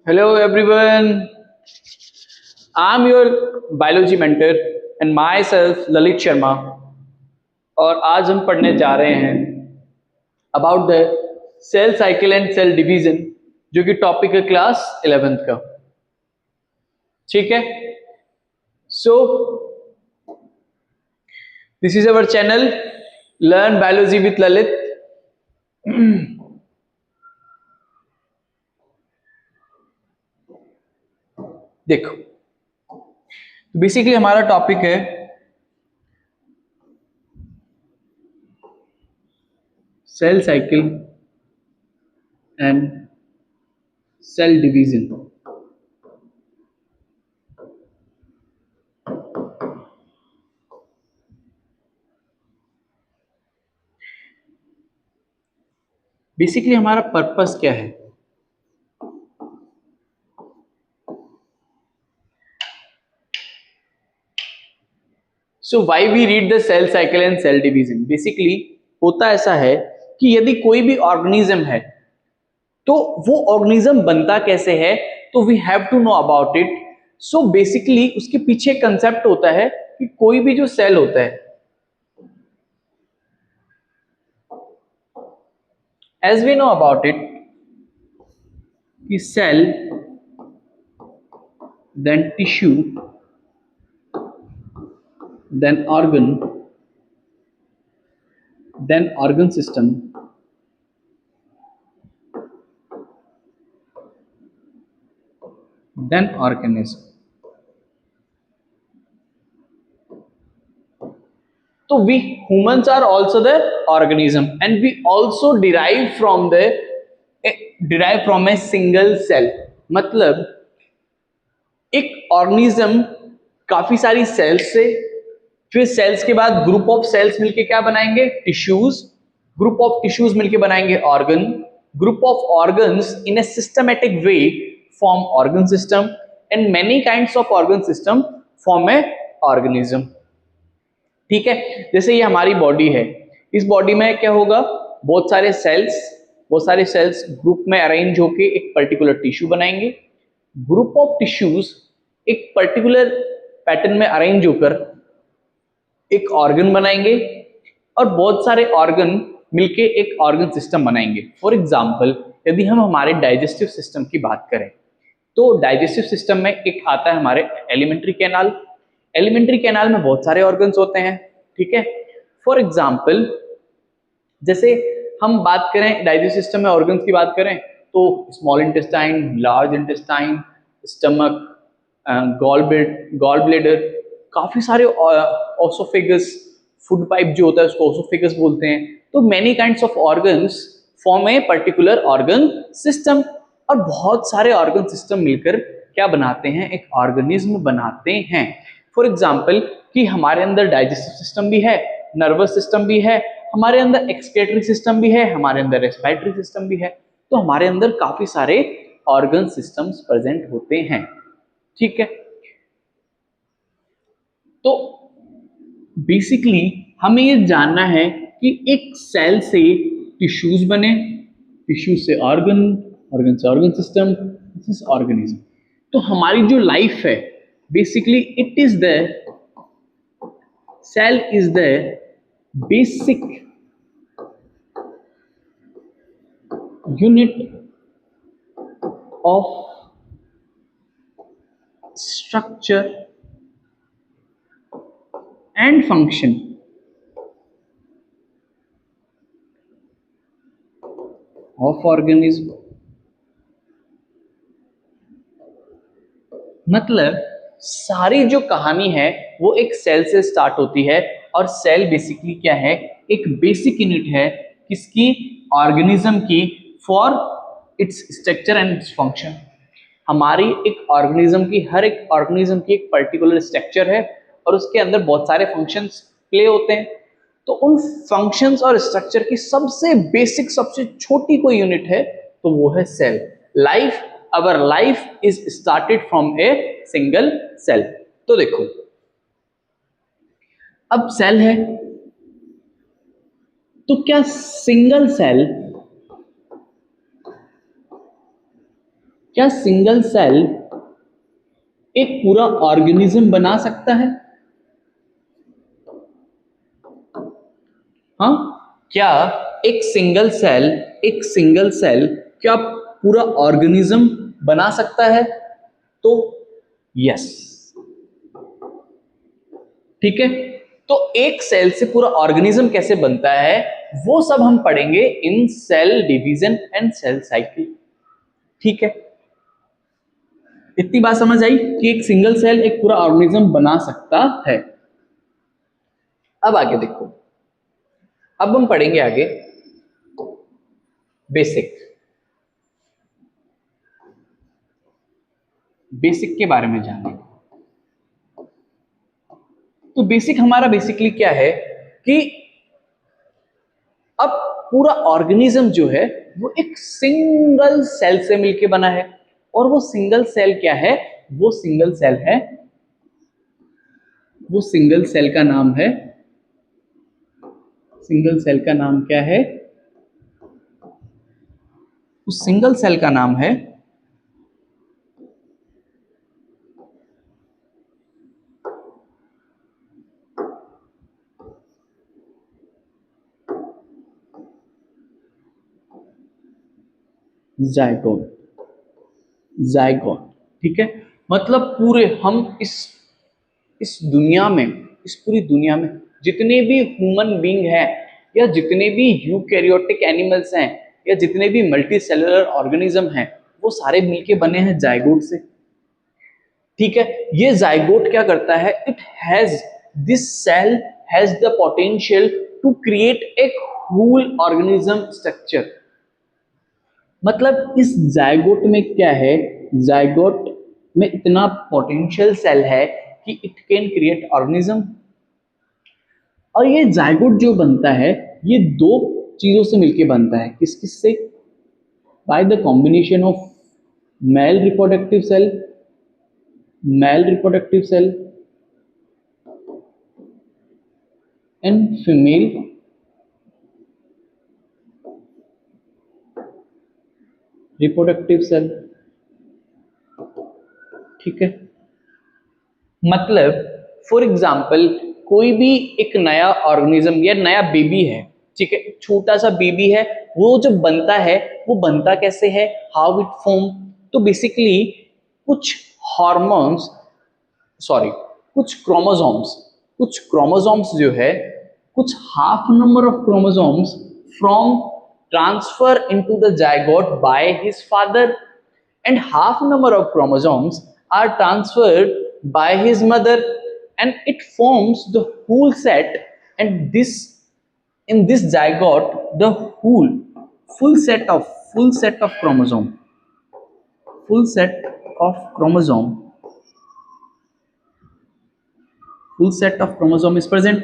Hello everyone, I'm your biology mentor and myself Lalit Sharma और आज हम पढ़ने जा रहे हैं about the cell cycle and cell division जो कि टॉपिक है क्लास 11th का। ठीक है, so this is our channel learn biology with Lalit. देखो, बेसिकली हमारा टॉपिक है cell cycle and cell division. Basically हमारा पर्पस क्या है? So why we read the cell cycle and cell division. Basically होता ऐसा है कि यदि कोई भी ऑर्गेनिज्म है तो वो ऑर्गेनिज्म बनता कैसे है, तो we have to know about it. So basically उसके पीछे कंसेप्ट होता है कि कोई भी जो सेल होता है, as we know about it कि cell then tissue then organ system then organism. तो we humans are also the organism and we also derive from a single cell। मतलब एक ऑर्गेनिज्म काफी सारी सेल्स से, फिर सेल्स के बाद ग्रुप ऑफ सेल्स मिलके क्या बनाएंगे? टिश्यूज। ग्रुप ऑफ टिश्यूज मिलके बनाएंगे organ. Group of organs in A systematic way form organ system and many kinds of organ system form A organism. ठीक है, जैसे ये हमारी बॉडी है, इस बॉडी में क्या होगा? बहुत सारे सेल्स ग्रुप में अरेंज होके एक पर्टिकुलर टिश्यू बनाएंगे। ग्रुप ऑफ टिश्यूज एक पर्टिकुलर पैटर्न में अरेंज होकर एक ऑर्गन बनाएंगे और बहुत सारे ऑर्गन मिलके एक ऑर्गन सिस्टम बनाएंगे। फॉर एग्जाम्पल, यदि हम हमारे डाइजेस्टिव सिस्टम की बात करें तो डाइजेस्टिव सिस्टम में एक आता है हमारे एलिमेंट्री कैनाल। एलिमेंट्री कैनाल में बहुत सारे ऑर्गन्स होते हैं। ठीक है, फॉर एग्जाम्पल जैसे हम बात करें डाइजेस्टिव सिस्टम में ऑर्गन्स की बात करें तो small intestine, large intestine, stomach, gall bladder, काफी सारे ओसोफेगस, फूड पाइप जो होता है उसको ओसोफेगस बोलते हैं। तो many kinds of organs form a particular organ system और बहुत सारे ऑर्गन सिस्टम मिलकर क्या बनाते हैं? एक ऑर्गेनिज्म बनाते हैं। फॉर एग्जाम्पल कि हमारे अंदर डाइजेस्टिव सिस्टम भी है, नर्वस सिस्टम भी है, हमारे अंदर एक्सक्रीटरी सिस्टम भी है, हमारे अंदर रेस्पिरेटरी सिस्टम भी है। तो हमारे अंदर काफी सारे ऑर्गन सिस्टम्स प्रेजेंट होते हैं। ठीक है, तो बेसिकली हमें ये जानना है कि एक सेल से टिश्यूज बने, टिश्यू से ऑर्गन, ऑर्गन से organ system, this is organism. तो हमारी जो लाइफ है basically it is the cell is the basic unit of structure and function of organism. मतलब सारी जो कहानी है वो एक सेल से स्टार्ट होती है और सेल बेसिकली क्या है? एक बेसिक यूनिट है किसकी? ऑर्गेनिज्म की, for its structure and its function. हमारी एक ऑर्गेनिज्म की, हर एक ऑर्गेनिज्म की एक पर्टिकुलर स्ट्रक्चर है और उसके अंदर बहुत सारे फंक्शंस प्ले होते हैं। तो उन फंक्शंस और स्ट्रक्चर की सबसे बेसिक, सबसे छोटी कोई यूनिट है तो वो है cell. Life, our life is started from a single cell. तो देखो, अब सेल है तो क्या सिंगल सेल क्या सिंगल सेल एक पूरा ऑर्गेनिज्म बना सकता है? हाँ, क्या एक सिंगल सेल क्या पूरा ऑर्गेनिज्म बना सकता है? तो यस, ठीक है। तो एक सेल से पूरा ऑर्गेनिज्म कैसे बनता है वो सब हम पढ़ेंगे in cell division and cell cycle, ठीक है। इतनी बात समझ आई कि एक सिंगल सेल एक पूरा ऑर्गेनिज्म बना सकता है। अब आगे देखो, अब हम पढ़ेंगे आगे बेसिक के बारे में जानेंगे। तो बेसिक हमारा बेसिकली क्या है कि अब पूरा ऑर्गेनिज्म जो है वो एक सिंगल सेल से मिलके बना है, और वो सिंगल सेल क्या है? वो सिंगल सेल है, वो सिंगल सेल का नाम है, सिंगल सेल का नाम क्या है? उस सिंगल सेल का नाम है जायगोट। जायगोट, ठीक है। मतलब पूरे हम इस दुनिया में, इस पूरी दुनिया में जितने भी ह्यूमन बीइंग हैं, या जितने भी यूकैरियोटिक एनिमल्स हैं, या जितने भी मल्टी सेलुलर ऑर्गेनिज्म हैं, वो सारे मिलके बने हैं जायगोट से, ठीक है। ये जायगोट क्या करता है? It has this cell has the potential to create a whole organism structure. मतलब इस जायगोट में क्या है? जायगोट में इतना पोटेंशियल सेल है कि इट कैन क्रिएट ऑर्गेनिज्म। और ये जायगोट जो बनता है ये दो चीजों से मिलके बनता है। किस किस से? By the combination of male reproductive cell, male reproductive cell and female reproductive cell, ठीक है। मतलब फॉर एग्जाम्पल कोई भी एक नया ऑर्गेनिज्म या नया बेबी है, ठीक है, छोटा सा बेबी है, वो जब बनता है वो बनता कैसे है? How it form? तो बेसिकली कुछ हार्मोन्स, सॉरी, कुछ क्रोमोसोम्स जो है, कुछ half number of chromosomes from transfer into the zygote by his father, and half number of chromosomes are transferred by his mother, and it forms the whole set. And this, in this zygote, the whole full set of chromosome, full set of chromosome full set of chromosome is present.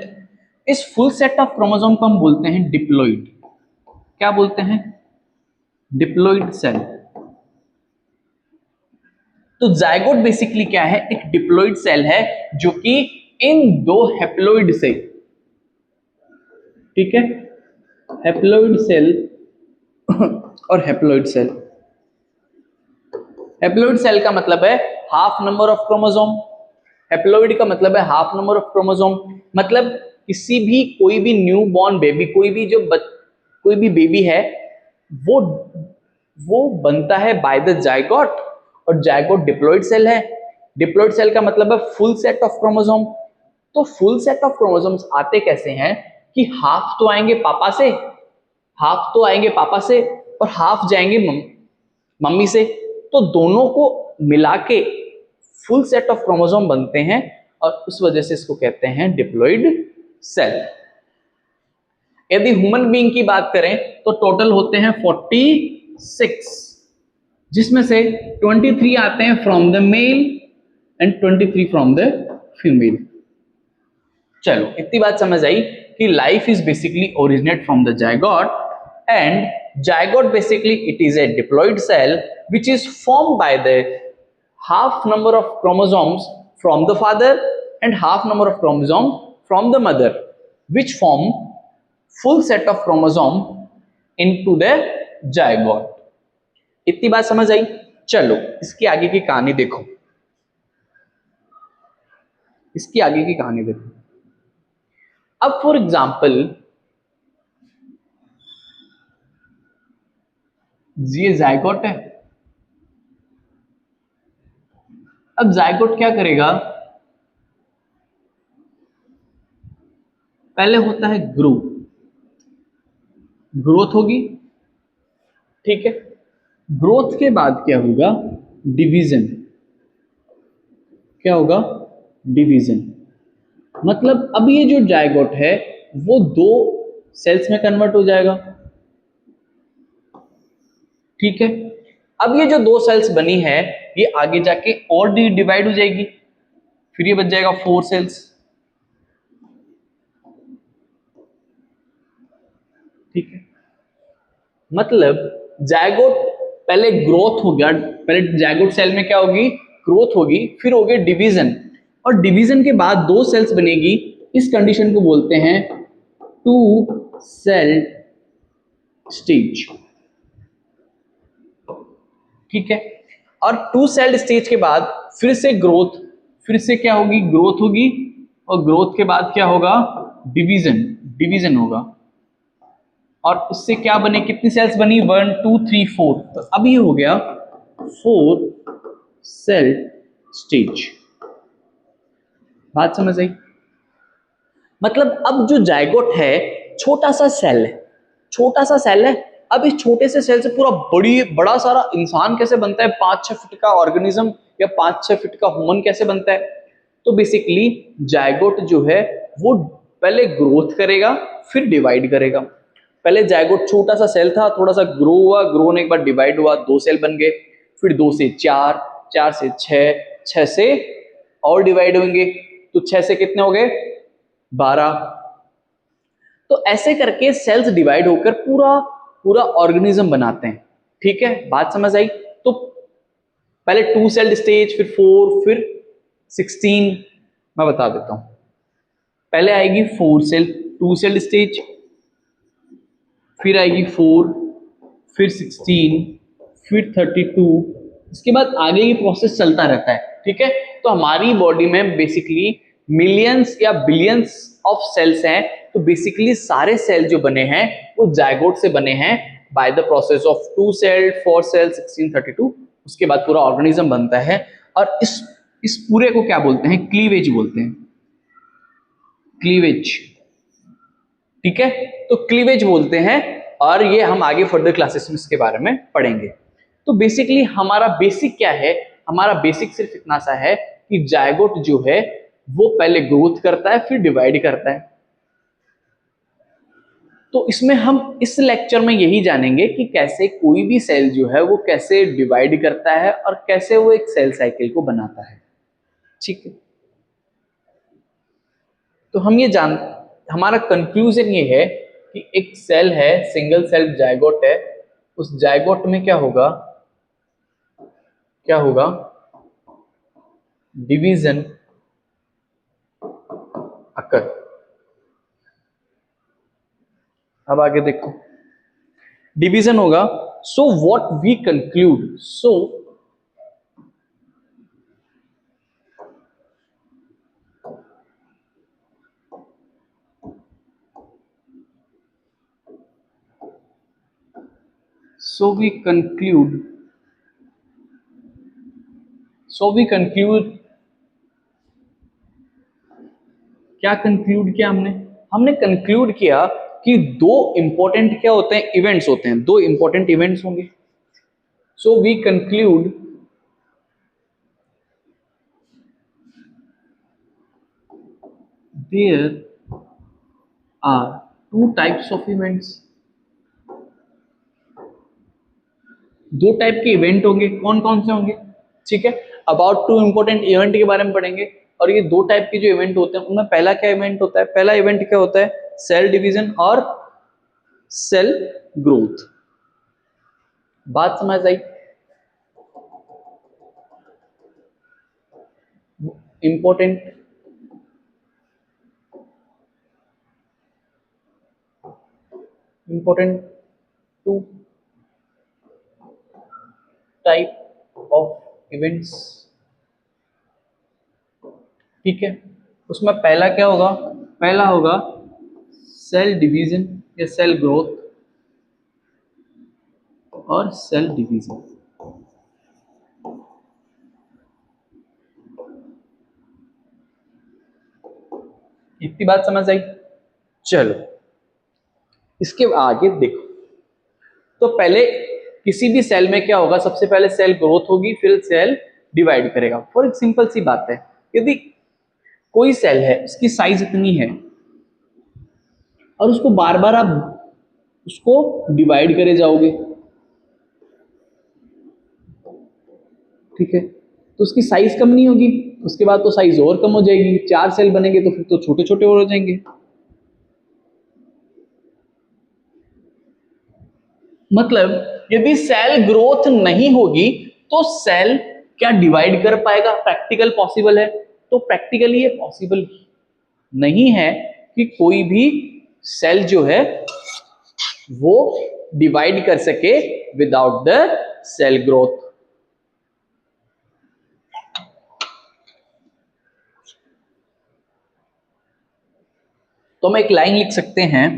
इस full set of chromosome को हम बोलते हैं diploid. क्या बोलते हैं? Diploid cell. तो zygote basically क्या है? एक डिप्लॉइड सेल है जो कि इन दो हैप्लॉइड से, ठीक है, हैप्लॉइड सेल और हैप्लॉइड सेल। हैप्लॉइड सेल का मतलब है half number of chromosome, haploid का मतलब है हाफ नंबर ऑफ क्रोमोसोम। मतलब किसी भी कोई भी न्यू बॉर्न बेबी, कोई भी बेबी है, वो बनता है बाय द जायगोट, और जायगोट डिप्लॉइड सेल है। डिप्लॉइड सेल का मतलब है फुल सेट ऑफ क्रोमोसोम। तो फुल सेट ऑफ क्रोमोसोम्स आते कैसे हैं कि हाफ तो आएंगे पापा से, और हाफ जाएंगे मम्मी से। तो दोनों को मिला के फुल सेट ऑफ क्रोमोसोम बनते हैं, और उस वजह से इसको कहते हैं डिप्लॉइड सेल। यदि ह्यूमन बीइंग की बात करें तो टोटल होते हैं 46, जिसमें से 23 आते हैं from the male and 23 from the female. चलो इतनी बात समझ आई कि life is basically originate from the zygote, and zygote basically it is a diploid cell which is formed by the half number of chromosomes from the father and half number of chromosomes from the mother, which form full set of chromosome into the zygote। इतनी बात समझ आई? चलो इसकी आगे की कहानी देखो, इसकी आगे की कहानी देखो। अब फॉर एग्जाम्पल ये जायगोट है। अब जायगोट क्या करेगा, पहले होता है ग्रोथ होगी, ठीक है। ग्रोथ के बाद क्या होगा, डिवीजन। क्या होगा, डिवीजन। मतलब अब ये जो जायगोट है वो दो सेल्स में कन्वर्ट हो जाएगा, ठीक है। अब ये जो दो सेल्स बनी है ये आगे जाके और डिवाइड हो जाएगी, फिर ये बच जाएगा 4 सेल्स, ठीक है। मतलब जायगोट पहले ग्रोथ हो गया, पहले जायगोट सेल में क्या होगी, ग्रोथ होगी, फिर हो गया डिवीजन, और डिवीजन के बाद दो सेल्स बनेगी। इस कंडीशन को बोलते हैं टू सेल स्टेज, ठीक है। और टू सेल स्टेज के बाद फिर से ग्रोथ, फिर से क्या होगी, ग्रोथ होगी, और ग्रोथ के बाद क्या होगा, डिवीजन, डिवीजन होगा। और उससे क्या बने, कितनी सेल्स बनी, 1 2 3 4, तो अब ये हो गया 4 सेल स्टेज। बात समझ आई। मतलब अब जो जायगोट है छोटा सा सेल है, छोटा सा सेल है। अब इस छोटे से सेल से पूरा बड़ा सारा इंसान कैसे बनता है, 5-6 फीट का ऑर्गेनिज्म या 5-6 फीट का ह्यूमन कैसे बनता है। तो बेसिकली जायगोट जो है वो पहले ग्रोथ करेगा फिर डिवाइड करेगा। पहले जायगोट छोटा सा सेल था, थोड़ा सा ग्रो हुआ, ग्रो होने के बाद डिवाइड हुआ, दो सेल बन गए, फिर 2 से 4, 4 से 6, 6 से और डिवाइड होंगे, तो 6 से कितने हो गए, 12। तो ऐसे करके सेल्स डिवाइड होकर पूरा पूरा ऑर्गेनिज्म बनाते हैं, ठीक है। बात समझ आई। तो पहले 2 सेल स्टेज, फिर 4, फिर 16। मैं बता देता हूं, पहले आएगी 4 सेल 2 सेल स्टेज, फिर आएगी 4, फिर 16, फिर 32। इसके बाद आगे ये प्रोसेस चलता रहता है, ठीक है। तो हमारी बॉडी में बेसिकली मिलियंस या बिलियंस ऑफ सेल्स हैं। तो बेसिकली सारे सेल जो बने हैं वो जायगोट से बने हैं by the process of 2 cell 4 cell 16 32। उसके बाद पूरा ऑर्गेनिज्म बनता है, और इस पूरे को क्या बोलते हैं, क्लीवेज बोलते हैं, क्लीवेज, ठीक है। तो क्लीवेज बोलते हैं, और ये हम आगे फर्दर क्लासेस में इसके बारे में पढ़ेंगे। तो बेसिकली हमारा बेसिक क्या है, हमारा बेसिक सिर्फ इतना सा है कि जायगोट जो है वो पहले ग्रोथ करता है फिर डिवाइड करता है। तो इसमें हम इस लेक्चर में यही जानेंगे कि कैसे कोई भी सेल जो है वो कैसे डिवाइड करता है और कैसे वो एक सेल साइकिल को बनाता है, ठीक है। तो हम ये जान हमारा कंक्लूजन ये है कि एक सेल है, सिंगल सेल जायगोट है, उस जायगोट में क्या होगा, क्या होगा, डिवीजन अकर। अब आगे देखो, डिवीजन होगा। So what we conclude, so we conclude so we conclude क्या कंक्लूड किया हमने, हमने कंक्लूड किया कि दो इंपॉर्टेंट क्या होते हैं, इवेंट्स होते हैं, दो इंपॉर्टेंट इवेंट्स होंगे। So we conclude there are two types of events. दो टाइप के इवेंट होंगे, कौन कौन से होंगे, ठीक है। अबाउट टू इंपॉर्टेंट इवेंट के बारे में पढ़ेंगे, और ये दो टाइप के जो इवेंट होते हैं उनमें पहला क्या इवेंट होता है, पहला इवेंट क्या होता है, सेल डिवीजन और सेल ग्रोथ। बात समझ आई। Important important two type of events, ठीक है। उसमें पहला क्या होगा, पहला होगा सेल डिवीजन या सेल ग्रोथ और सेल डिवीजन। इतनी बात समझ आई। चलो इसके आगे देखो, तो पहले किसी भी सेल में क्या होगा, सबसे पहले सेल ग्रोथ होगी, फिर सेल डिवाइड करेगा। फॉर एक सिंपल सी बात है, यदि कोई सेल है उसकी साइज इतनी है और उसको बार बार आप उसको डिवाइड करे जाओगे, ठीक है, तो उसकी साइज कम नहीं होगी, उसके बाद तो साइज और कम हो जाएगी, 4 सेल बनेंगे तो फिर तो छोटे छोटे और हो जाएंगे। मतलब यदि सेल ग्रोथ नहीं होगी तो सेल क्या डिवाइड कर पाएगा, प्रैक्टिकल पॉसिबल है? तो प्रैक्टिकली ये पॉसिबल नहीं है कि कोई भी सेल जो है वो डिवाइड कर सके विदाउट द सेल ग्रोथ। तो हम एक लाइन लिख सकते हैं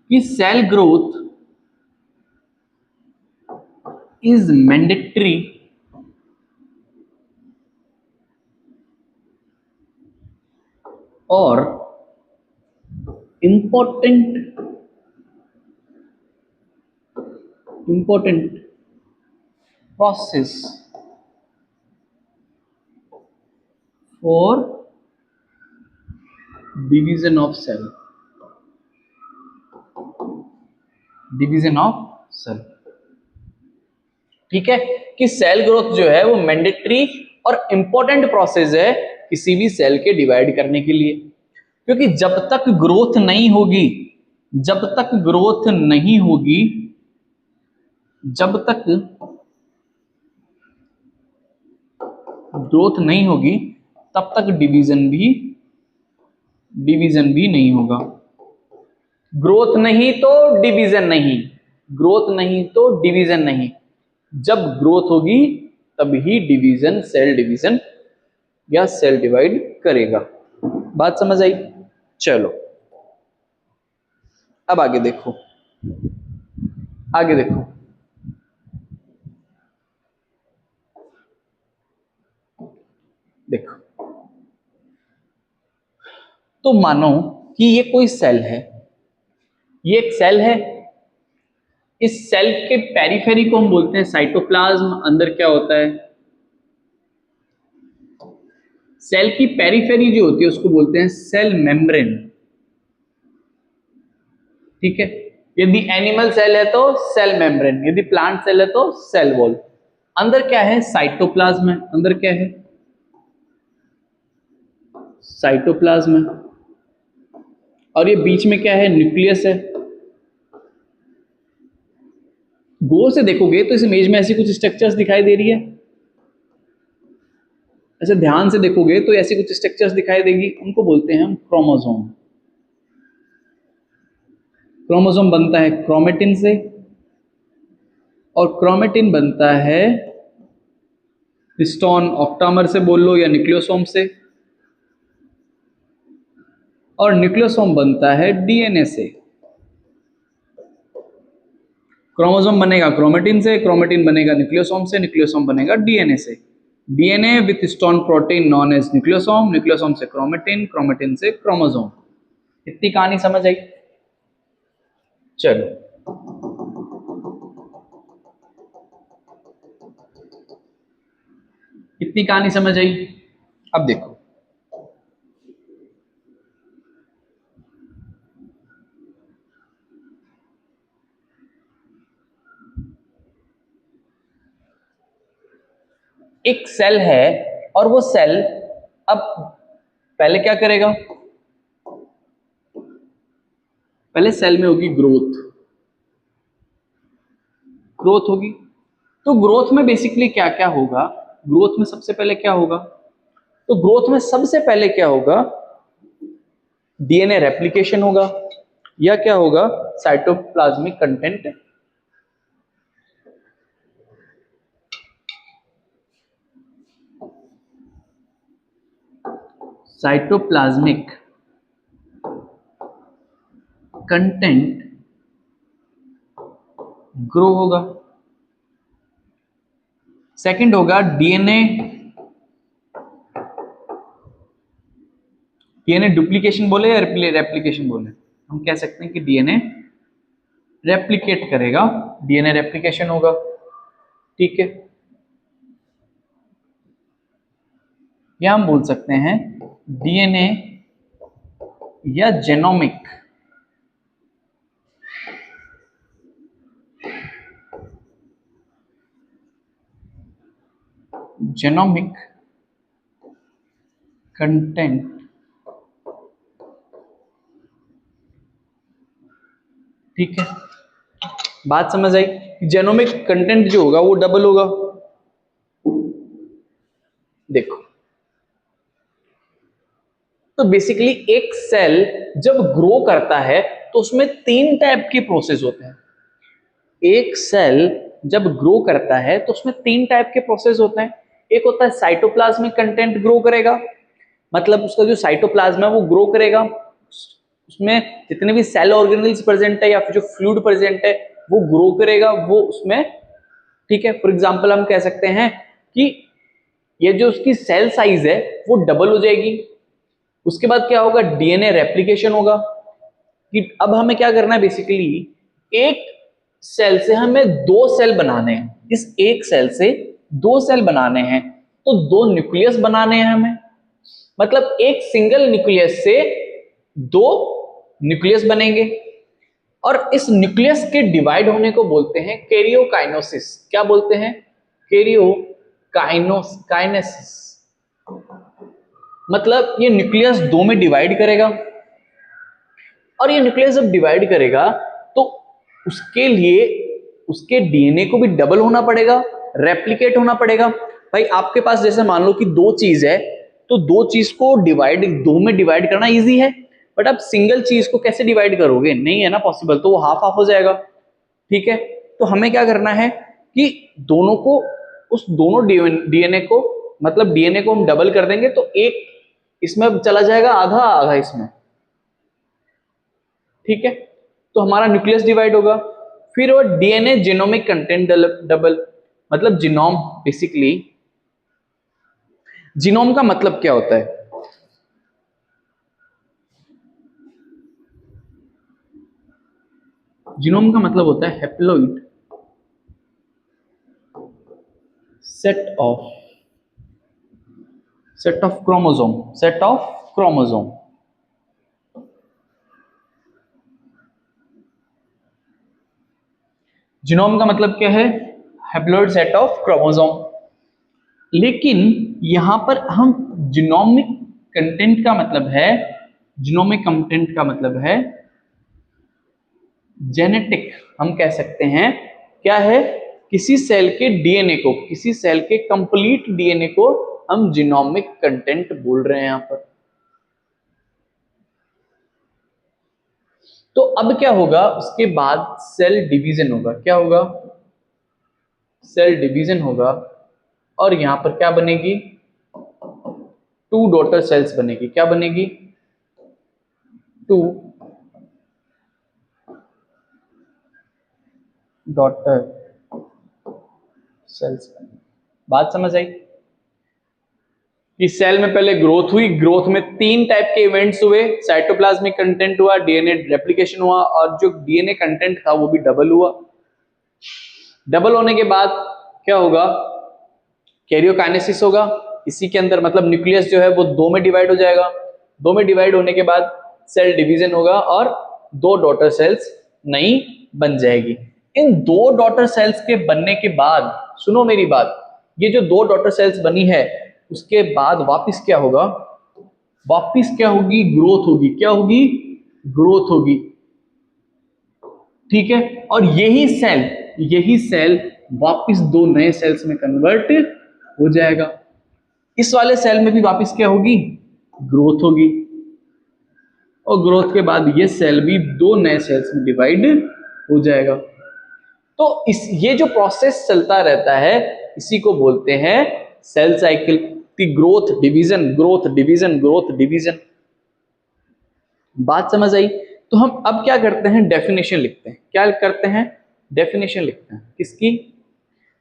कि cell growth is mandatory or important process for division of cell, division of cell, ठीक है, कि सेल ग्रोथ जो है वो मैंडेटरी और इंपॉर्टेंट प्रोसेस है किसी भी सेल के डिवाइड करने के लिए। क्योंकि जब तक ग्रोथ नहीं होगी, जब तक ग्रोथ नहीं होगी, जब तक ग्रोथ नहीं होगी तब तक डिवीजन भी नहीं होगा। ग्रोथ नहीं तो डिवीजन नहीं, ग्रोथ नहीं तो डिवीजन नहीं। जब ग्रोथ होगी तभी डिवीजन, सेल डिवीजन या सेल डिवाइड करेगा। बात समझ आई? चलो अब आगे देखो, आगे देखो, देखो तो मानो कि ये कोई सेल है, ये एक सेल है, इस सेल के पेरिफेरी को हम बोलते हैं साइटोप्लाज्म। अंदर क्या होता है, सेल की पेरिफेरी जो होती है उसको बोलते हैं सेल मेम्ब्रेन, ठीक है। यदि एनिमल सेल है तो सेल मेम्ब्रेन, यदि प्लांट सेल है तो सेल वॉल। अंदर क्या है, साइटोप्लाज्म है, अंदर क्या है, साइटोप्लाज्म है, और ये बीच में क्या है, न्यूक्लियस है। गौर से देखोगे तो इस इमेज में ऐसी कुछ स्ट्रक्चर्स दिखाई दे रही है, ऐसे ध्यान से देखोगे तो ऐसी कुछ स्ट्रक्चर्स दिखाई देगी, उनको बोलते हैं हम क्रोमोसोम। क्रोमोसोम बनता है क्रोमेटिन से, और क्रोमेटिन बनता है हिस्टोन ऑक्टामर से बोल लो या न्यूक्लियोसोम से, और न्यूक्लियोसोम बनता है डीएनए से। क्रोमोसोम बनेगा क्रोमेटिन से, क्रोमेटिन बनेगा न्यूक्लियोसोम से, न्यूक्लियोसोम बनेगा डीएनए से। DNA with histone protein known as nucleosome, nucleosome से क्रोमेटिन, क्रोमेटिन से क्रोमोसोम। इतनी कहानी समझ आई? चलो इतनी कहानी समझ आई। अब देखो, एक सेल है और वो सेल अब पहले क्या करेगा, पहले सेल में होगी ग्रोथ, ग्रोथ होगी। तो ग्रोथ में बेसिकली क्या क्या होगा, ग्रोथ में सबसे पहले क्या होगा, तो ग्रोथ में सबसे पहले क्या होगा, डीएनए रेप्लिकेशन होगा, या क्या होगा, cytoplasmic content cytoplasmic content grow होगा। सेकंड होगा डीएनए डुप्लीकेशन बोले या रेप्लिकेशन बोले, हम कह सकते हैं कि डीएनए रेप्लिकेट करेगा, डीएनए रेप्लिकेशन होगा। ठीक है, या हम बोल सकते हैं डीएनए या जेनोमिक कंटेंट। ठीक है, बात समझ आई? जेनोमिक कंटेंट जो होगा वो डबल होगा। देखो, तो बेसिकली एक सेल जब ग्रो करता है तो उसमें 3 टाइप के प्रोसेस होते हैं। एक सेल जब ग्रो करता है तो उसमें 3 टाइप के प्रोसेस होते हैं। एक होता है साइटोप्लाज्मिक कंटेंट ग्रो करेगा, मतलब उसका जो साइटोप्लाज्म है वो ग्रो करेगा, उसमें जितने भी सेल ऑर्गेनेल्स प्रेजेंट है या फिर जो फ्लूइड प्रेजेंट है वो ग्रो करेगा वो उसमें। ठीक है, फॉर एग्जांपल हम कह सकते हैं कि ये जो उसकी सेल साइज है वो डबल हो जाएगी। उसके बाद क्या होगा, डीएनए रेप्लिकेशन होगा, कि अब हमें क्या करना है, बेसिकली एक सेल से हमें 2 सेल बनाने हैं। इस एक सेल से 2 सेल बनाने हैं तो 2 न्यूक्लियस बनाने हैं हमें, मतलब एक सिंगल न्यूक्लियस से 2 न्यूक्लियस बनेंगे और इस न्यूक्लियस के डिवाइड होने को बोलते हैं कैरियोकाइनेसिस। क्या बोलते हैं? कैरियोकाइनेसिस। मतलब ये न्यूक्लियस 2 में डिवाइड करेगा और ये न्यूक्लियस जब डिवाइड करेगा तो उसके लिए उसके डीएनए को भी डबल होना पड़ेगा, रेप्लिकेट होना पड़ेगा। भाई आपके पास जैसे मान लो कि 2 चीज है तो 2 चीज को 2 में डिवाइड करना इजी है, बट आप सिंगल चीज को कैसे डिवाइड करोगे? नहीं है ना पॉसिबल, तो वो हाफ हाफ हो जाएगा। ठीक है, तो हमें क्या करना है कि दोनों को, उस दोनों डीएनए को, मतलब डीएनए को हम डबल कर देंगे तो एक इसमें चला जाएगा, आधा आधा इसमें। ठीक है, तो हमारा न्यूक्लियस डिवाइड होगा। फिर वो डीएनए जीनोमिक कंटेंट डबल, मतलब जीनोम। बेसिकली जीनोम का मतलब क्या होता है? जीनोम का मतलब होता है haploid set of chromosome. Genome का मतलब क्या है? Haploid set of chromosome. लेकिन यहां पर हम जीनोमिक कंटेंट का मतलब है, जीनोमिक कंटेंट का मतलब है जेनेटिक। हम कह सकते हैं क्या है, किसी सेल के डीएनए को, किसी सेल के कंप्लीट डीएनए को हम जीनोमिक कंटेंट बोल रहे हैं यहां पर। तो अब क्या होगा, उसके बाद सेल डिवीजन होगा। क्या होगा? सेल डिवीजन होगा और यहां पर क्या बनेगी? 2 डॉटर सेल्स बनेगी। क्या बनेगी? 2 डॉटर सेल्स बनेगी। बात समझ आई? कि सेल में पहले ग्रोथ हुई, ग्रोथ में 3 टाइप के इवेंट्स हुए, साइटोप्लाज्मिक कंटेंट हुआ, डीएनए रेप्लिकेशन हुआ और जो डीएनए कंटेंट था वो भी डबल हुआ। डबल होने के बाद क्या होगा? कैरियोकाइनेसिस होगा। इसी के अंदर मतलब न्यूक्लियस जो है वो 2 में डिवाइड हो जाएगा। 2 में डिवाइड होने के बाद सेल डिवीजन होगा और 2 डॉटर सेल्स नई बन जाएगी। इन 2 डॉटर सेल्स के बनने के बाद, सुनो मेरी बात, ये जो 2 डॉटर सेल्स बनी है उसके बाद वापिस क्या होगा? वापिस क्या होगी? ग्रोथ होगी। क्या होगी? ग्रोथ होगी। ठीक है, और यही सेल वापिस 2 नए सेल्स में कन्वर्ट हो जाएगा। इस वाले सेल में भी वापिस क्या होगी? ग्रोथ होगी और ग्रोथ के बाद ये सेल भी 2 नए सेल्स में डिवाइड हो जाएगा। तो ये जो प्रोसेस चलता रहता है इसी को बोलते हैं सेल साइकिल। कि growth division growth division growth division. बात समझ आई? तो हम अब क्या करते हैं, डेफिनेशन लिखते हैं। क्या करते हैं? डेफिनेशन लिखते हैं। किसकी?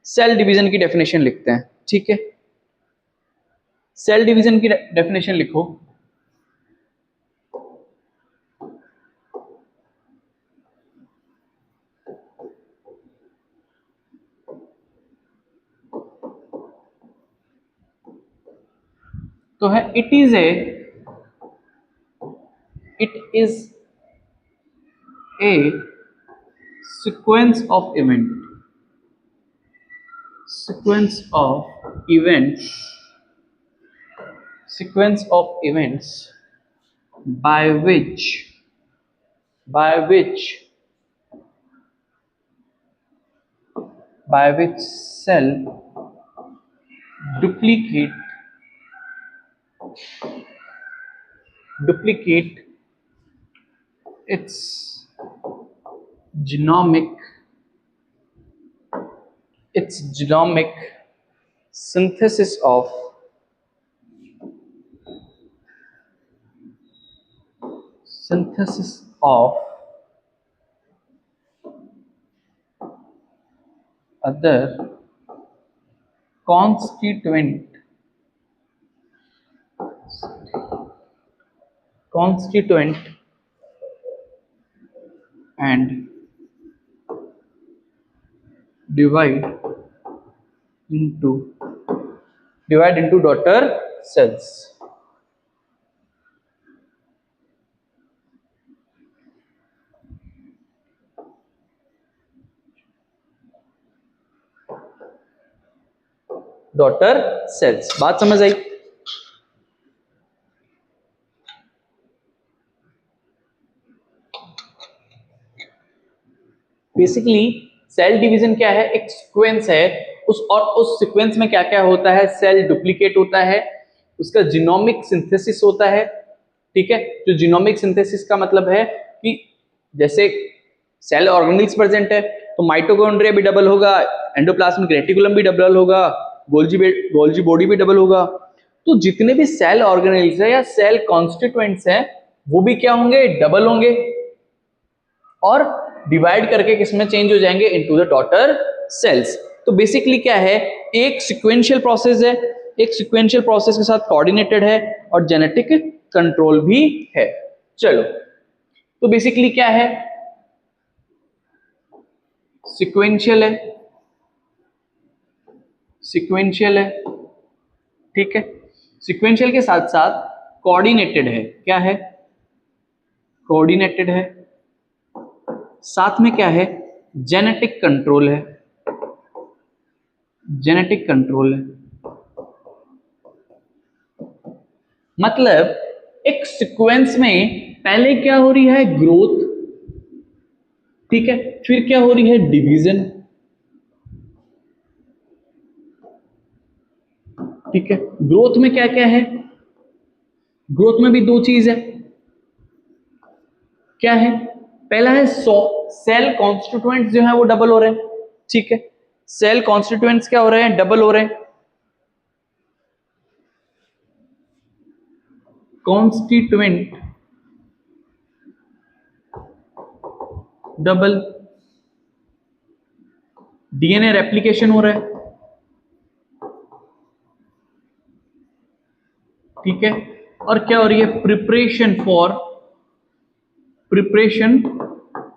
सेल डिवीजन की डेफिनेशन लिखते हैं। ठीक है, सेल डिवीजन की डेफिनेशन लिखो। तो है it is A sequence of events sequence of events by which cell duplicate its genomic synthesis of other constituent and divide into daughter cells। Daughter cells. बात समझ आई? बेसिकली सेल डिवीजन क्या है? एक sequence है, उस सीक्वेंस में क्या क्या होता है? सेल डुप्लीकेट होता है, उसका जीनोमिक सिंथेसिस होता है। ठीक है, जो जीनोमिक सिंथेसिस का मतलब है कि जैसे सेल ऑर्गेनेल्स प्रेजेंट है तो माइटोकॉन्ड्रिया भी डबल होगा, एंडोप्लाज्मिक रेटिकुलम भी डबल होगा, गोल्जी बॉडी भी डबल होगा। तो जितने भी सेल ऑर्गेनेल्स है या सेल कॉन्स्टिट्यूएंट्स हैं वो भी क्या होंगे? डबल होंगे और डिवाइड करके किसमें चेंज हो जाएंगे? Into the daughter cells. तो बेसिकली क्या है? एक सीक्वेंशियल प्रोसेस है, एक सीक्वेंशियल प्रोसेस के साथ कोऑर्डिनेटेड है और जेनेटिक कंट्रोल भी है। चलो, तो बेसिकली क्या है? सीक्वेंशियल है, ठीक है। सीक्वेंशियल के साथ साथ कोऑर्डिनेटेड है। क्या है? कोऑर्डिनेटेड है। साथ में क्या है? जेनेटिक कंट्रोल है। मतलब एक सीक्वेंस में पहले क्या हो रही है? ग्रोथ, ठीक है, फिर क्या हो रही है? डिवीजन, ठीक है। ग्रोथ में क्या क्या है? ग्रोथ में भी दो चीज है। क्या है? पहला है सेल कॉन्स्टिट्यूएंट्स जो है वो डबल हो रहे हैं, ठीक है। सेल कॉन्स्टिट्यूएंट्स क्या हो रहे हैं? डबल हो रहे हैं। कॉन्स्टिट्यूएंट डबल, डीएनए रेप्लिकेशन हो रहा है, ठीक है। और क्या हो रही है? प्रिपरेशन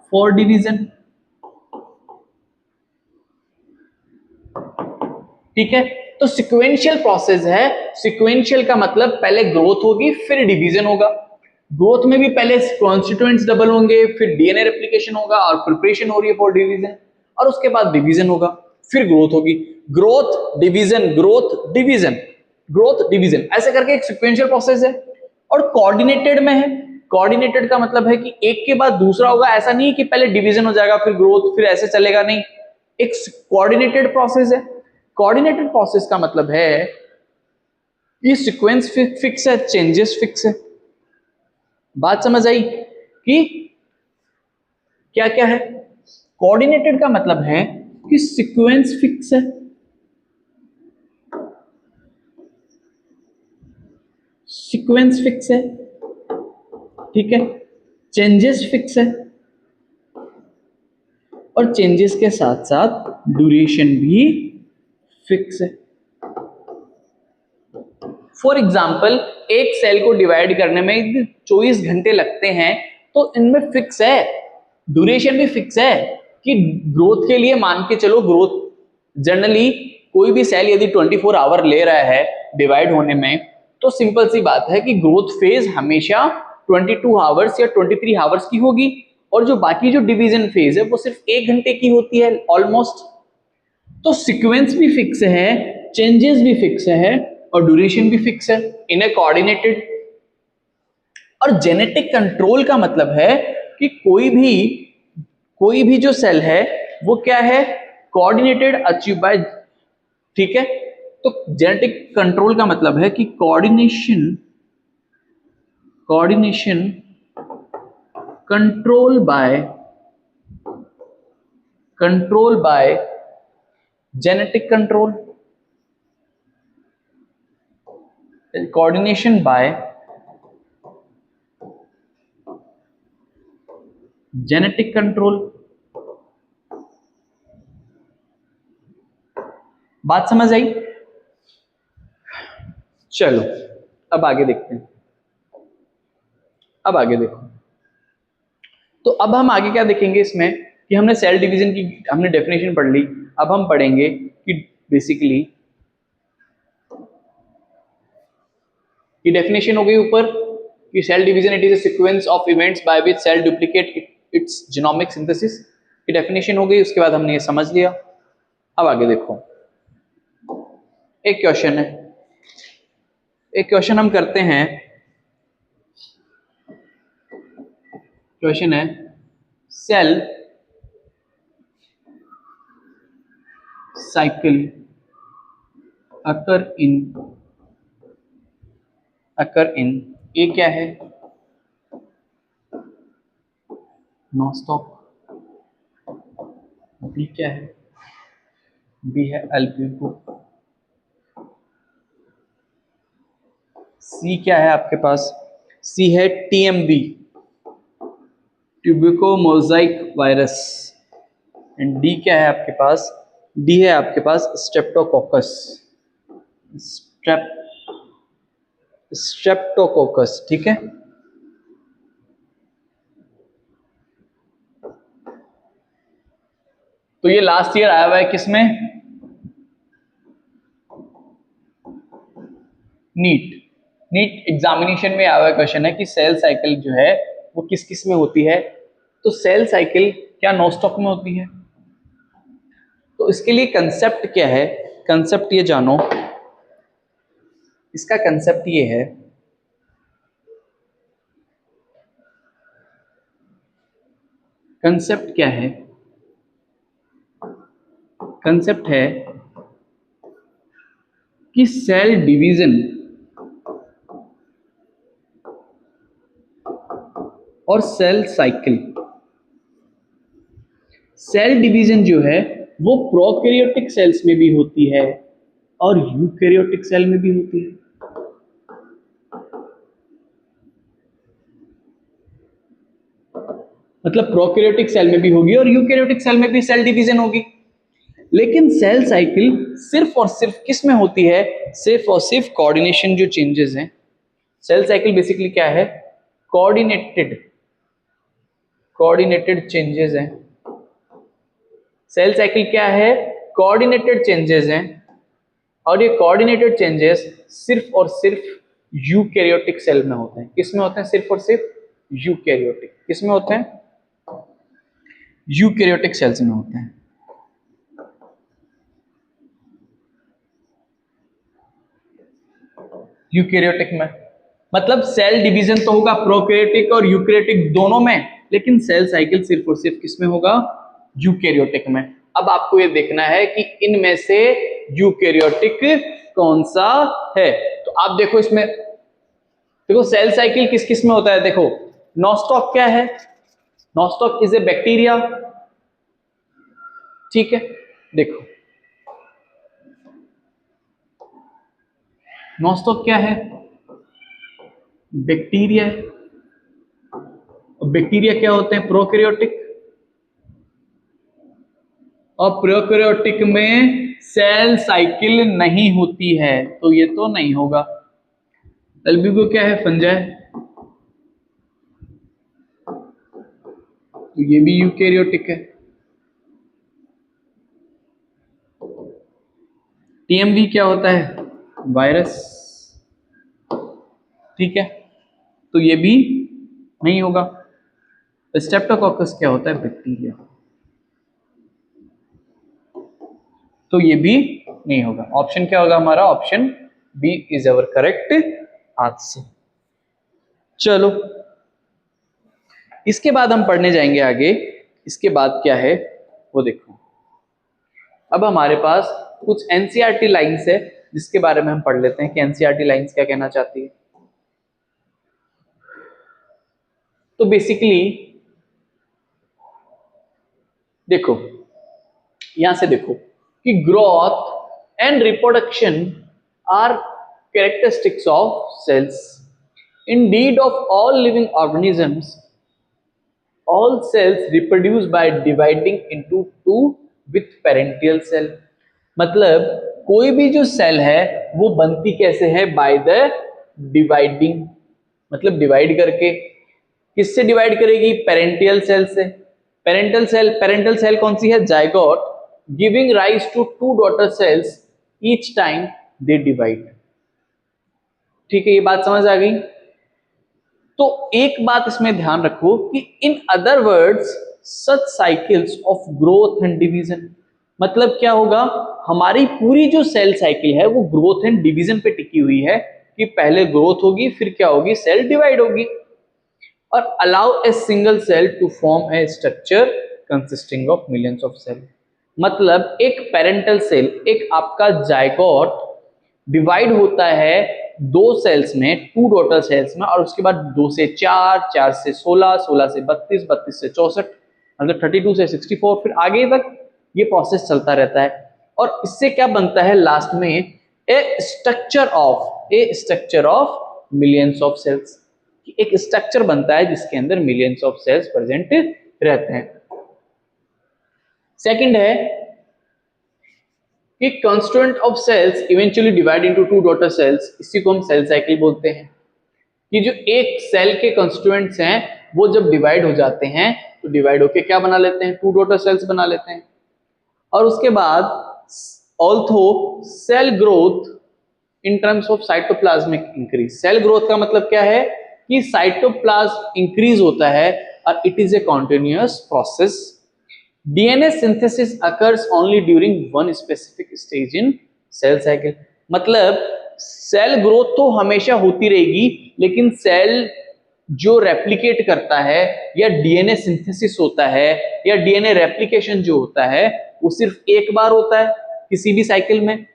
फॉर डिवीजन, ठीक है। तो सिक्वेंशियल प्रोसेस है। सिक्वेंशियल का मतलब पहले ग्रोथ होगी फिर डिवीजन होगा। ग्रोथ में भी पहले कॉन्स्टिट्यूएंट्स डबल होंगे, फिर डीएनए रेप्लिकेशन होगा और प्रिपरेशन हो रही है फॉर डिवीजन, और उसके बाद डिवीजन होगा, फिर ग्रोथ होगी। Growth division, growth division, growth division, ऐसे करके एक सिक्वेंशियल प्रोसेस है। और कोऑर्डिनेटेड में है। कोऑर्डिनेटेड का मतलब है कि एक के बाद दूसरा होगा। ऐसा नहीं है कि पहले डिवीजन हो जाएगा फिर ग्रोथ फिर ऐसे चलेगा, नहीं। एक कोऑर्डिनेटेड प्रोसेस है। कोऑर्डिनेटेड प्रोसेस का मतलब है ये सीक्वेंस फिक्स है, चेंजेस फिक्स है। बात समझ आई कि क्या क्या है? कोऑर्डिनेटेड का मतलब है कि सीक्वेंस फिक्स है, सीक्वेंस फिक्स है, ठीक है, चेंजेस फिक्स है, और चेंजेस के साथ साथ ड्यूरेशन भी फिक्स है। फॉर एग्जाम्पल एक सेल को डिवाइड करने में 24 घंटे लगते हैं, तो इनमें फिक्स है, ड्यूरेशन भी फिक्स है कि ग्रोथ के लिए मान के चलो, ग्रोथ जनरली कोई भी सेल यदि 24 आवर ले रहा है डिवाइड होने में, तो सिंपल सी बात है कि ग्रोथ फेज हमेशा 22 आवर्स या 23 आवर्स की होगी, और जो बाकी जो डिवीजन फेज है वो सिर्फ 1 घंटे की होती है ऑलमोस्ट। तो सीक्वेंस भी फिक्स है, चेंजेस भी फिक्स है, और ड्यूरेशन भी फिक्स है, इन्हें कोऑर्डिनेटेड। और जेनेटिक कंट्रोल का मतलब है कि कोई भी जो सेल है वो क्या है, कोऑर्डिनेटेड अचीव बाय, ठीक है। तो जेनेटिक कंट्रोल का मतलब है कि coordination control by genetic control, coordination bye genetic control. बात समझ आई? चलो अब आगे देखते हैं। अब आगे देखो, तो अब हम आगे क्या देखेंगे इसमें कि हमने सेल डिवीजन की हमने डेफिनेशन पढ़ ली। अब हम पढ़ेंगे कि बेसिकली ये डेफिनेशन हो गई ऊपर कि cell division it is a sequence of events by which cell duplicate its genomic synthesis, ये डेफिनेशन हो गई। उसके बाद हमने ये समझ लिया। अब आगे देखो, एक क्वेश्चन है, एक क्वेश्चन हम करते हैं। क्वेश्चन है सेल साइकिल अकर इन ए क्या है, नो स्टॉप, बी क्या है, बी है एल्ब्यूको, सी क्या है आपके पास, सी है TMV tobacco mosaic virus, and D क्या है आपके पास, डी है आपके पास स्ट्रेप्टोकोकस, स्ट्रेप्टोकोकस, ठीक है। तो ये लास्ट ईयर आया हुआ है किसमें, नीट एग्जामिनेशन में आया हुआ क्वेश्चन है कि सेल साइकिल जो है वो किस किस में होती है। तो सेल साइकिल क्या नॉनस्टॉप में होती है? तो इसके लिए कंसेप्ट क्या है, कंसेप्ट ये जानो, इसका कंसेप्ट ये है, कंसेप्ट क्या है, कंसेप्ट है कि सेल डिवीजन और सेल साइकिल, सेल डिवीजन जो है वो प्रोकैरियोटिक सेल्स में भी होती है और यूकैरियोटिक सेल में भी होती है। मतलब प्रोकैरियोटिक सेल में भी होगी और यूकैरियोटिक सेल में भी सेल डिवीजन होगी। लेकिन सेल साइकिल सिर्फ और सिर्फ किस में होती है, सिर्फ और सिर्फ कोऑर्डिनेशन जो चेंजेस हैं। सेल साइकिल बेसिकली क्या है, कोऑर्डिनेटेड चेंजेस हैं। सेल साइकिल क्या है, कोऑर्डिनेटेड चेंजेस हैं, और ये कोऑर्डिनेटेड चेंजेस सिर्फ और सिर्फ यूकैरियोटिक सेल में होते हैं। किस में होते हैं, सिर्फ और सिर्फ यूकैरियोटिक, किस में होते हैं, यूकैरियोटिक सेल्स में होते हैं। यूकैरियोटिक में मतलब सेल डिवीजन तो होगा प्रोकैरियोटिक और यूकैरियोटिक दोनों में, लेकिन सेल साइकिल सिर्फ और सिर्फ किस में होगा, यूकैरियोटिक में। अब आपको ये देखना है कि इनमें से यूकैरियोटिक कौन सा है। तो आप देखो इसमें, देखो सेल साइकिल किस किस में होता है। देखो नॉस्टॉक क्या है, नॉस्टॉक इज ए बैक्टीरिया, ठीक है। देखो नॉस्टॉक क्या है, बैक्टीरिया है। बैक्टीरिया क्या होते हैं? प्रोकैरियोटिक। और प्रोकैरियोटिक में सेल साइकिल नहीं होती है, तो ये तो नहीं होगा। अल्ब्यूको क्या है? फंजाई। तो ये भी यूकैरियोटिक है। टीएमवी क्या होता है? वायरस। ठीक है, तो ये भी नहीं होगा। स्ट्रेप्टोकोकस क्या होता है? बैक्टीरिया। तो ये भी नहीं होगा। ऑप्शन क्या होगा हमारा? Option B is our correct answer. चलो, इसके बाद हम पढ़ने जाएंगे आगे। इसके बाद क्या है वो देखो। अब हमारे पास कुछ एनसीईआरटी लाइंस है जिसके बारे में हम पढ़ लेते हैं कि एनसीईआरटी लाइंस क्या कहना चाहती है। तो बेसिकली देखो, यहां से देखो कि growth and reproduction are characteristics of cells. Indeed of all living organisms, all cells reproduce by dividing into two with parental cell। मतलब कोई भी जो सेल है वो बनती कैसे है? बाय द डिवाइडिंग, मतलब डिवाइड करके। किससे डिवाइड करेगी? पेरेंटियल सेल से। पेरेंटल सेल कौन सी है? Zygote, giving rise to two daughter cells each time they divide. ठीक है, ये बात समझ आ गई। तो एक बात इसमें ध्यान रखो कि in other words such cycles of growth and division, मतलब क्या होगा? हमारी पूरी जो सेल साइकिल है वो ग्रोथ एंड डिवीजन पे टिकी हुई है कि पहले ग्रोथ होगी, फिर क्या होगी? सेल डिवाइड होगी। और allow a single cell to form a structure consisting of millions of cell. मतलब एक पेरेंटल सेल, एक आपका जाइगोट डिवाइड होता है दो सेल्स में, टू डॉटर सेल्स में, और उसके बाद 2 से 4, 4 से 16, 16 से 32, 32 से 64, मतलब 32 से 64, फिर आगे तक ये प्रोसेस चलता रहता है। और इससे क्या बनता है लास्ट में? A structure of millions of cells. एक स्ट्रक्चर बनता है जिसके अंदर मिलियंस ऑफ सेल्स प्रेजेंट रहते हैं। सेकंड है कि constituent of cells eventually divide into two daughter cells, इसी को हम सेल साइकिल बोलते हैं। कि जो एक सेल के कंस्टिट्यूएंट्स हैं वो जब डिवाइड हो जाते हैं तो डिवाइड होके क्या बना लेते हैं? टू डॉटर सेल्स बना लेते हैं। और उसके बाद although cell growth in terms of cytoplasmic increase. Cell growth का मतलब क्या है? कि साइटोप्लाज्म इंक्रीज होता है और it is A continuous process. DNA synthesis occurs only during one specific stage in cell cycle। मतलब सेल ग्रोथ तो हमेशा होती रहेगी, लेकिन सेल जो रेप्लिकेट करता है या डीएनए सिंथेसिस होता है या डीएनए रेप्लिकेशन जो होता है वो सिर्फ एक बार होता है किसी भी साइकिल में।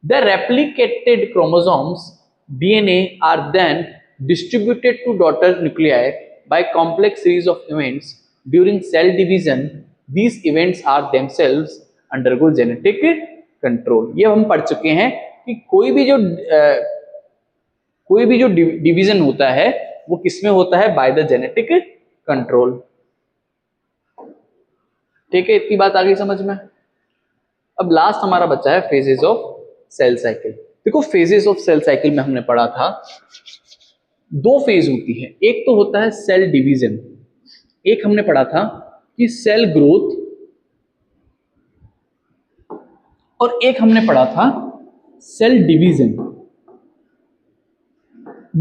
The replicated chromosomes DNA are then distributed to daughter nuclei by complex series of events during cell division। These events are themselves undergo genetic control। ये हम पढ़ चुके हैं कि कोई भी जो डिवीजन होता है वो किसमें होता है? By the genetic control. ठीक है, इतनी बात आ गई समझ में। अब लास्ट हमारा बच्चा है फेजेस ऑफ सेल साइकिल। देखो, फेजेस ऑफ सेल साइकिल में हमने पढ़ा था दो फेज होती है। एक तो होता है सेल डिवीजन, एक हमने पढ़ा था कि सेल ग्रोथ, और एक हमने पढ़ा था सेल डिवीजन।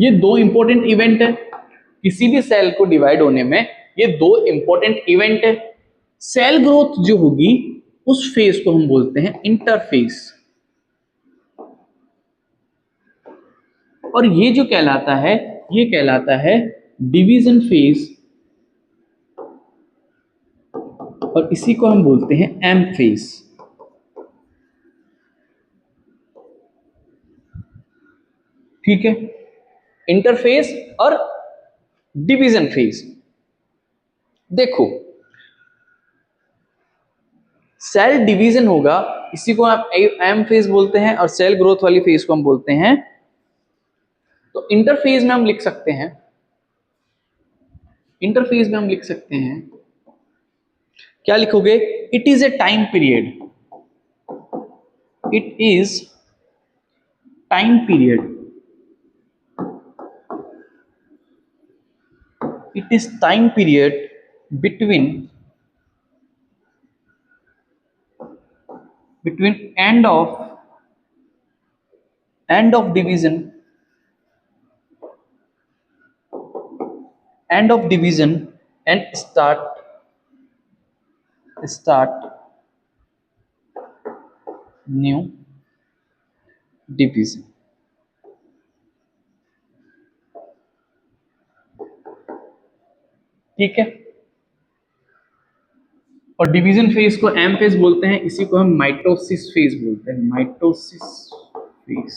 ये दो इंपॉर्टेंट इवेंट है किसी भी सेल को डिवाइड होने में, ये दो इंपॉर्टेंट इवेंट है। सेल ग्रोथ जो होगी उस फेज को हम बोलते हैं इंटरफेज, और ये जो कहलाता है ये कहलाता है डिवीजन फेज, और इसी को हम बोलते हैं एम फेज। ठीक है, इंटरफेज और डिवीजन फेज। देखो, सेल डिवीजन होगा, इसी को आप एम फेज बोलते हैं, और सेल ग्रोथ वाली फेज को हम बोलते हैं तो इंटरफेज में हम लिख सकते हैं, इंटरफेज में हम लिख सकते हैं, क्या लिखोगे? It is a time period, it is time period, it is time period between end of division and start new division. ठीक है, और डिवीजन फेज को एम फेज बोलते हैं, इसी को हम माइटोसिस फेज बोलते हैं, माइटोसिस फेज।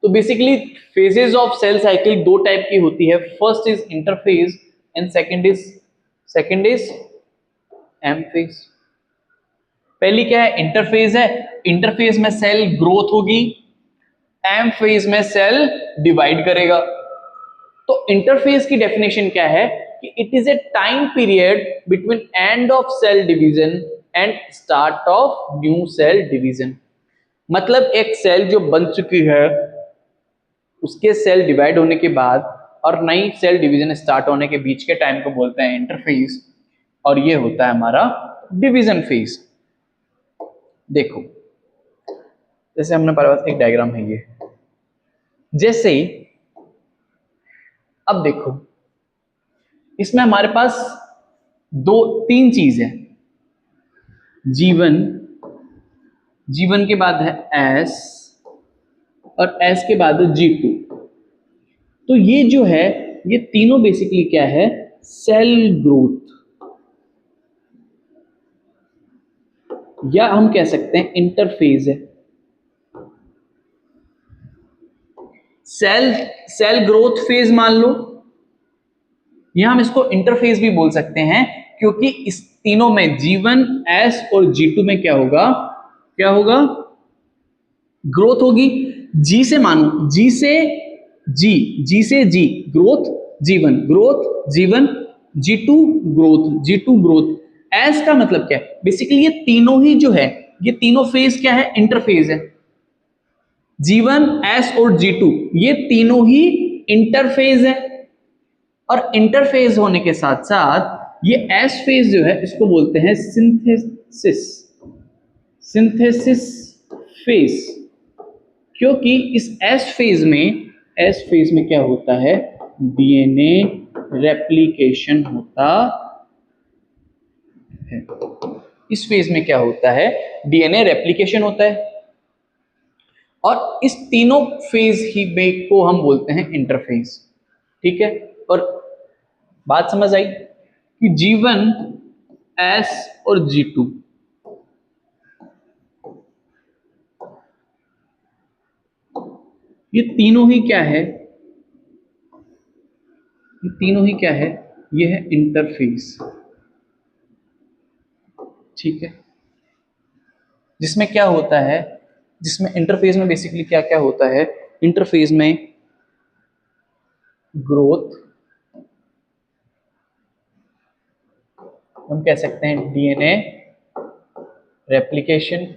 तो basically phases of cell cycle दो टाइप की होती है, first is interphase and second is M phase. पहली क्या है? इंटरफेज है, इंटरफेज में सेल ग्रोथ होगी, एम फेज में सेल डिवाइड करेगा। तो इंटरफेज की डेफिनेशन क्या है कि it is a time period between end of cell division and start of new cell division. मतलब एक सेल जो बन चुकी है उसके सेल डिवाइड होने के बाद और नई सेल डिवीजन स्टार्ट होने के बीच के टाइम को बोलते हैं इंटरफेज, और ये होता है हमारा डिवीजन फेज। देखो जैसे हमने हमारे पास एक डायग्राम है ये, जैसे अब देखो इसमें हमारे पास तीन चीज है, जीवन, जीवन के बाद है एस, और एस के बाद है G2। तो ये जो है ये तीनों बेसिकली क्या है? सेल ग्रोथ, या हम कह सकते हैं इंटरफेज है। सेल ग्रोथ फेज मान लो, या हम इसको इंटरफेज भी बोल सकते हैं, क्योंकि इस तीनों में G1, S और G2 में क्या होगा? क्या होगा? ग्रोथ होगी। G से मानो, G से G growth, G1 growth, G1, G2 growth, G2 growth. S का मतलब क्या है? बेसिकली ये तीनों ही जो है, ये तीनों फेज क्या है? इंटरफेज है। G1, S और G2 ये तीनों ही इंटरफेज है, और इंटरफेज होने के साथ साथ ये एस फेज जो है इसको बोलते हैं सिंथेसिस फेज, क्योंकि इस एस फेज में क्या होता है? डीएनए रेप्लिकेशन होता है। इस फेज में क्या होता है? डीएनए रेप्लिकेशन होता है, और इस तीनों फेज ही में को हम बोलते हैं इंटरफेज। ठीक है, और बात समझ आई कि G1, S और G2 ये तीनों ही क्या है? ये तीनों ही क्या है? ये है इंटरफेज। ठीक है, जिसमें क्या होता है? जिसमें इंटरफेज में बेसिकली क्या क्या होता है? इंटरफेज में ग्रोथ, हम कह सकते हैं डीएनए रेप्लिकेशन,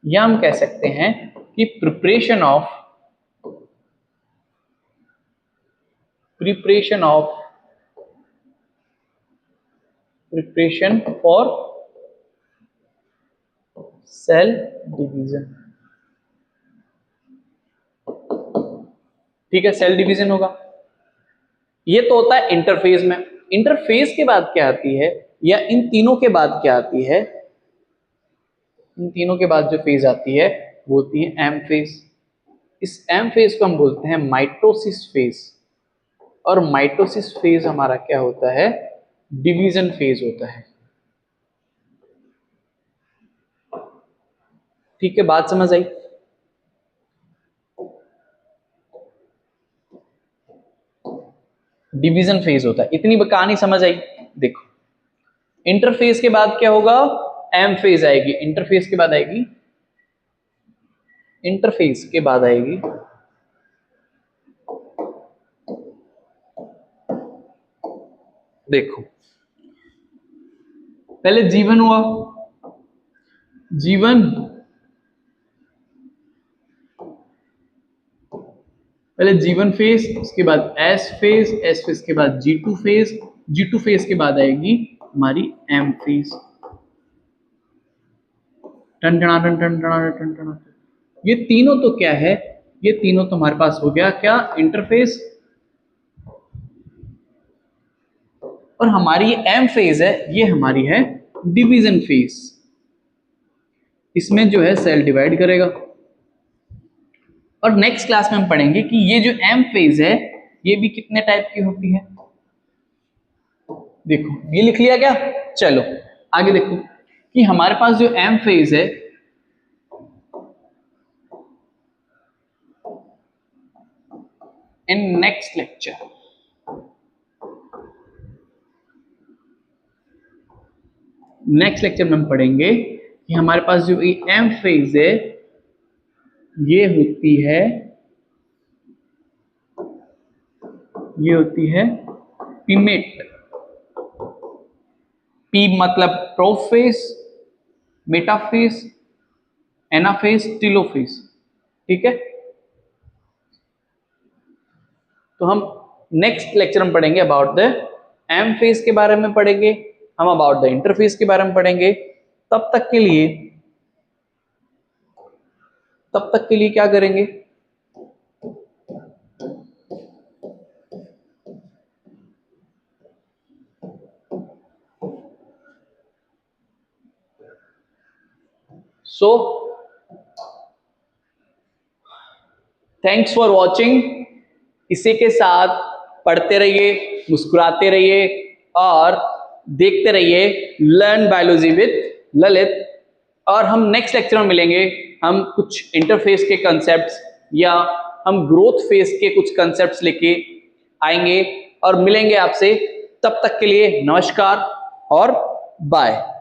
या हम कह सकते हैं कि प्रिपरेशन फॉर सेल डिवीजन। ठीक है, सेल डिवीजन होगा। ये तो होता है इंटरफेज में। इंटरफेज के बाद क्या आती है, या इन तीनों के बाद क्या आती है? इन तीनों के बाद जो फेज आती है वो होती है एम फेज। इस एम फेज को हम बोलते हैं माइटोसिस फेज, और माइटोसिस फेज हमारा क्या होता है? डिवीजन फेज होता है। ठीक है, बात समझ आई? डिवीजन फेज होता है। इतनी कहानी समझ आई? देखो इंटरफेज के बाद क्या होगा? एम फेज आएगी, इंटरफेज के बाद आएगी, इंटरफेज के बाद आएगी देखो पहले जीवन हुआ, जीवन पहले जीवन फेज, उसके बाद एस फेज, एस फेज के बाद G2 फेज, G2 फेज के बाद आएगी हमारी एम फेज। टन टना टन टन टना टन टना। ये तीनों तो क्या है, ये तीनों तो हमारे पास हो गया क्या, इंटरफेस। और हमारी एम फेज है, ये हमारी है डिवीजन फेज। इसमें जो है सेल डिवाइड करेगा। और नेक्स्ट क्लास में हम पढ़ेंगे कि ये जो एम फेज है ये भी कितने टाइप की होती है। देखो ये लिख लिया क्या, चलो आगे देखो कि हमारे पास जो एम फेज है इन नेक्स्ट लेक्चर में हम पढ़ेंगे कि हमारे पास जो एम फेज है ये होती है पीमेट। पी मतलब प्रोफेज, मेटाफेज, एनाफेज, टेलोफेज। ठीक है, तो हम नेक्स्ट लेक्चर में पढ़ेंगे अबाउट द एम फेज के बारे में पढ़ेंगे, हम अबाउट द इंटरफेज के बारे में पढ़ेंगे। तब तक के लिए क्या करेंगे, सो थैंक्स फॉर वॉचिंग। इसी के साथ पढ़ते रहिए, मुस्कुराते रहिए और देखते रहिए लर्न बायोलॉजी विद ललित। और हम नेक्स्ट लेक्चर में मिलेंगे, हम कुछ इंटरफेस के कंसेप्ट्स या हम ग्रोथ फेज के कुछ कंसेप्ट्स लेके आएंगे और मिलेंगे आपसे। तब तक के लिए नमस्कार और बाय।